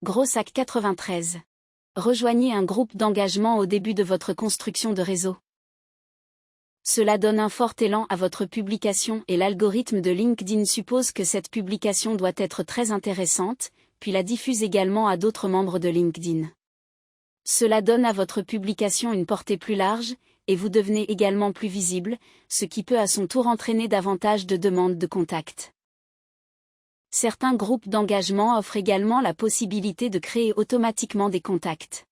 Gros sac 93. Rejoignez un groupe d'engagement au début de votre construction de réseau. Cela donne un fort élan à votre publication et l'algorithme de LinkedIn suppose que cette publication doit être très intéressante, puis la diffuse également à d'autres membres de LinkedIn. Cela donne à votre publication une portée plus large, et vous devenez également plus visible, ce qui peut à son tour entraîner davantage de demandes de contact. Certains groupes d'engagement offrent également la possibilité de créer automatiquement des contacts.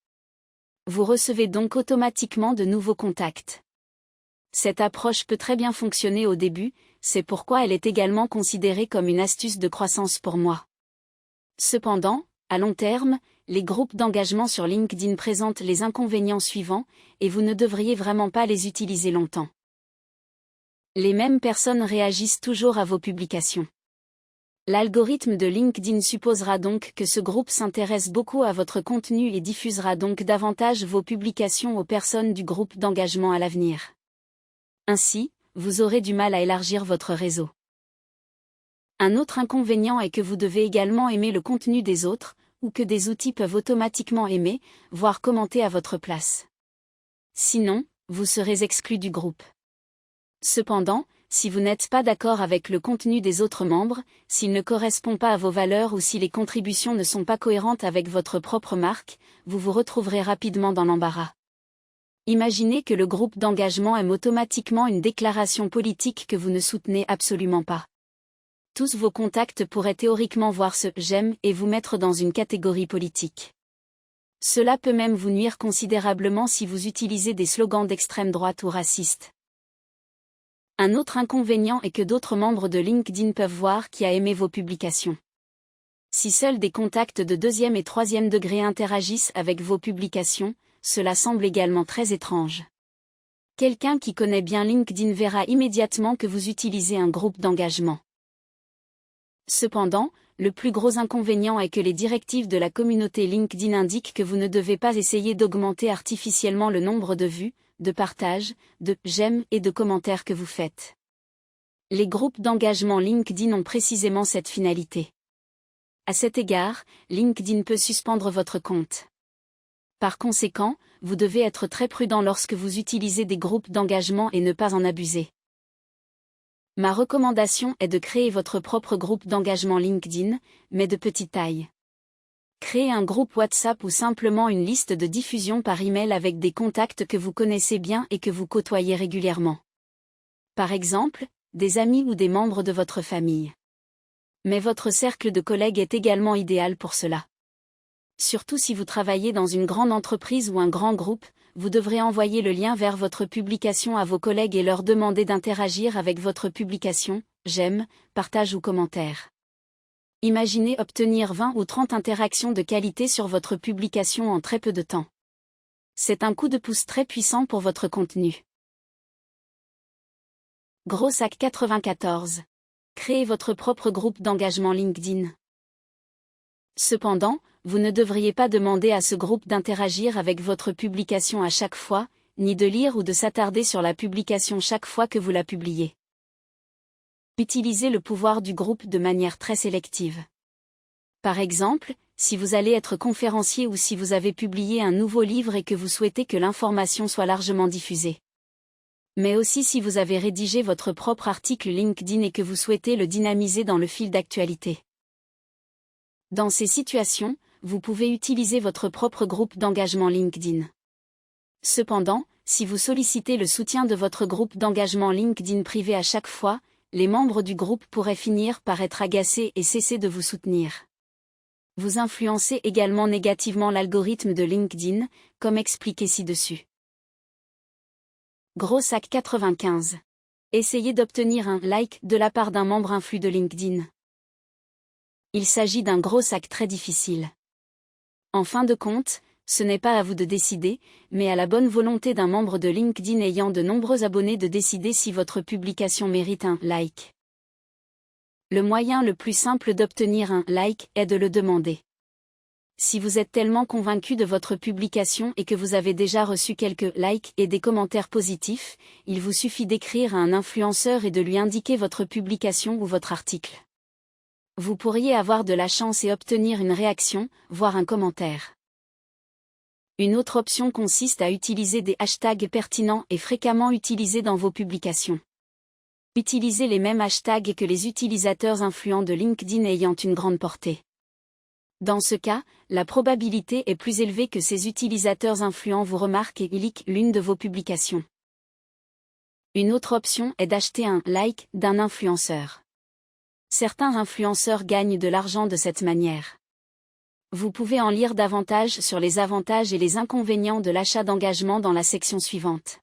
Vous recevez donc automatiquement de nouveaux contacts. Cette approche peut très bien fonctionner au début, c'est pourquoi elle est également considérée comme une astuce de croissance pour moi. Cependant, à long terme, les groupes d'engagement sur LinkedIn présentent les inconvénients suivants, et vous ne devriez vraiment pas les utiliser longtemps. Les mêmes personnes réagissent toujours à vos publications. L'algorithme de LinkedIn supposera donc que ce groupe s'intéresse beaucoup à votre contenu et diffusera donc davantage vos publications aux personnes du groupe d'engagement à l'avenir. Ainsi, vous aurez du mal à élargir votre réseau. Un autre inconvénient est que vous devez également aimer le contenu des autres, ou que des outils peuvent automatiquement aimer, voire commenter à votre place. Sinon, vous serez exclu du groupe. Cependant, si vous n'êtes pas d'accord avec le contenu des autres membres, s'il ne correspond pas à vos valeurs ou si les contributions ne sont pas cohérentes avec votre propre marque, vous vous retrouverez rapidement dans l'embarras. Imaginez que le groupe d'engagement aime automatiquement une déclaration politique que vous ne soutenez absolument pas. Tous vos contacts pourraient théoriquement voir ce « j'aime » et vous mettre dans une catégorie politique. Cela peut même vous nuire considérablement si vous utilisez des slogans d'extrême droite ou racistes. Un autre inconvénient est que d'autres membres de LinkedIn peuvent voir qui a aimé vos publications. Si seuls des contacts de deuxième et troisième degré interagissent avec vos publications, cela semble également très étrange. Quelqu'un qui connaît bien LinkedIn verra immédiatement que vous utilisez un groupe d'engagement. Cependant, le plus gros inconvénient est que les directives de la communauté LinkedIn indiquent que vous ne devez pas essayer d'augmenter artificiellement le nombre de vues, de partages, de « j'aime » et de commentaires que vous faites. Les groupes d'engagement LinkedIn ont précisément cette finalité. À cet égard, LinkedIn peut suspendre votre compte. Par conséquent, vous devez être très prudent lorsque vous utilisez des groupes d'engagement et ne pas en abuser. Ma recommandation est de créer votre propre groupe d'engagement LinkedIn, mais de petite taille. Créez un groupe WhatsApp ou simplement une liste de diffusion par email avec des contacts que vous connaissez bien et que vous côtoyez régulièrement. Par exemple, des amis ou des membres de votre famille. Mais votre cercle de collègues est également idéal pour cela. Surtout si vous travaillez dans une grande entreprise ou un grand groupe, vous devrez envoyer le lien vers votre publication à vos collègues et leur demander d'interagir avec votre publication, j'aime, partage ou commentaire. Imaginez obtenir 20 ou 30 interactions de qualité sur votre publication en très peu de temps. C'est un coup de pouce très puissant pour votre contenu. Gros sac 94. Créez votre propre groupe d'engagement LinkedIn. Cependant, vous ne devriez pas demander à ce groupe d'interagir avec votre publication à chaque fois, ni de lire ou de s'attarder sur la publication chaque fois que vous la publiez. Utilisez le pouvoir du groupe de manière très sélective. Par exemple, si vous allez être conférencier ou si vous avez publié un nouveau livre et que vous souhaitez que l'information soit largement diffusée. Mais aussi si vous avez rédigé votre propre article LinkedIn et que vous souhaitez le dynamiser dans le fil d'actualité. Dans ces situations, vous pouvez utiliser votre propre groupe d'engagement LinkedIn. Cependant, si vous sollicitez le soutien de votre groupe d'engagement LinkedIn privé à chaque fois, les membres du groupe pourraient finir par être agacés et cesser de vous soutenir. Vous influencez également négativement l'algorithme de LinkedIn, comme expliqué ci-dessus. Gros sac 95. Essayez d'obtenir un « like » de la part d'un membre influent de LinkedIn. Il s'agit d'un gros sac très difficile. En fin de compte, ce n'est pas à vous de décider, mais à la bonne volonté d'un membre de LinkedIn ayant de nombreux abonnés de décider si votre publication mérite un « like ». Le moyen le plus simple d'obtenir un « like » est de le demander. Si vous êtes tellement convaincu de votre publication et que vous avez déjà reçu quelques « likes » et des commentaires positifs, il vous suffit d'écrire à un influenceur et de lui indiquer votre publication ou votre article. Vous pourriez avoir de la chance et obtenir une réaction, voire un commentaire. Une autre option consiste à utiliser des hashtags pertinents et fréquemment utilisés dans vos publications. Utilisez les mêmes hashtags que les utilisateurs influents de LinkedIn ayant une grande portée. Dans ce cas, la probabilité est plus élevée que ces utilisateurs influents vous remarquent et likent l'une de vos publications. Une autre option est d'acheter un « like » d'un influenceur. Certains influenceurs gagnent de l'argent de cette manière. Vous pouvez en lire davantage sur les avantages et les inconvénients de l'achat d'engagement dans la section suivante.